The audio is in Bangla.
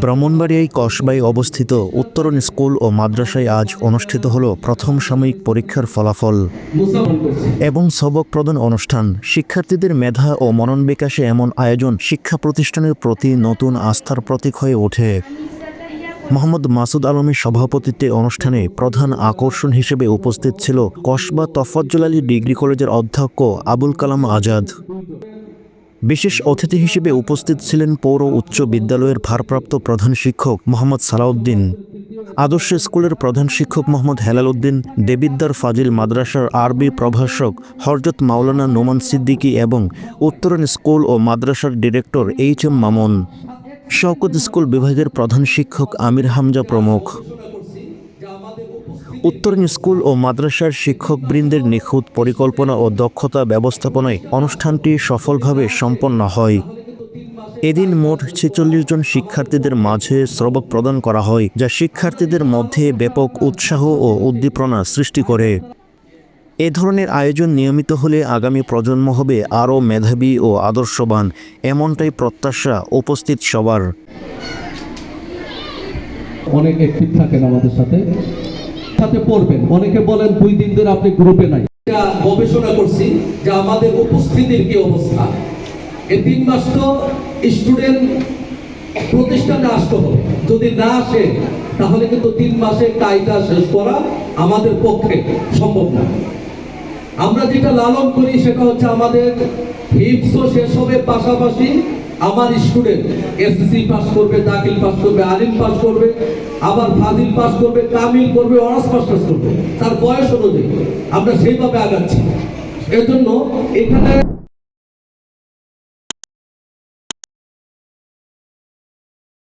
ব্রাহ্মণবাড়িয়ায় কসবায় অবস্থিত উত্তরণ স্কুল ও মাদ্রাসায় আজ অনুষ্ঠিত হল প্রথম সাময়িক পরীক্ষার ফলাফল এবং সবক প্রদান অনুষ্ঠান। শিক্ষার্থীদের মেধা ও মনন বিকাশে এমন আয়োজন শিক্ষা প্রতিষ্ঠানের প্রতি নতুন আস্থার প্রতীক হয়ে ওঠে। মোহাম্মদ মাসুদ আলমের সভাপতিত্বে অনুষ্ঠানে প্রধান আকর্ষণ হিসেবে উপস্থিত ছিল কসবা তফাজ্জল আলী ডিগ্রি কলেজের অধ্যক্ষ আবুল কালাম আজাদ। বিশেষ অতিথি হিসেবে উপস্থিত ছিলেন পৌর উচ্চ বিদ্যালয়ের ভারপ্রাপ্ত প্রধান শিক্ষক মোহাম্মদ সালাউদ্দিন, আদর্শ স্কুলের প্রধান শিক্ষক মোহাম্মদ হেলাল উদ্দিন, দেবিদ্দার ফাজিল মাদ্রাসার আরবি প্রভাষক হযরত মাওলানা নোমান সিদ্দিকী এবং উত্তরণ স্কুল ও মাদ্রাসার director H M. Mamun, Shawkat school বিভাগের প্রধান শিক্ষক আমির হামজা প্রমুখ। উত্তরণ স্কুল ও মাদ্রাসার শিক্ষকবৃন্দের নিখুঁত পরিকল্পনা ও দক্ষতা ব্যবস্থাপনায় অনুষ্ঠানটি সফলভাবে সম্পন্ন হয়। এদিন মোট ৪৬ জন শিক্ষার্থীদের মাঝে সবক প্রদান করা হয়, যা শিক্ষার্থীদের মধ্যে ব্যাপক উৎসাহ ও উদ্দীপনা সৃষ্টি করে। এ ধরনের আয়োজন নিয়মিত হলে আগামী প্রজন্ম হবে আরও মেধাবী ও আদর্শবান, এমনটাই প্রত্যাশা উপস্থিত সবার। অনেক অ্যাক্টিভ থাকেন আমাদের সাথে পড়বেন। অনেকে বলেন 2 দিন ধরে আপনি গ্রুপে নাই। গবেষণা করছি যে আমাদের উপস্থিতির কি অবস্থা। এই 3 মাস তো স্টুডেন্ট প্রতিষ্ঠানে আসতে হবে, যদি না আসে তাহলে কিন্তু 3 মাসে কাজটা শেষ করা আমাদের পক্ষে সম্ভব না। আমরা যেটা লালন করি সেটা হচ্ছে আমাদের হিপসও শেষ হবে, পাশাপাশি আমার স্টুডেন্ট এসএসসি পাস করবে, দাখিল পাস করবে, আলিম পাস করবে, আবার ফাজিল পাস করবে, কামিল করবে, অনার্স মাস্টার্স করবে, তার বয়স অনুযায়ী আমরা সেইভাবে আগাচ্ছি। এজন্য এখানে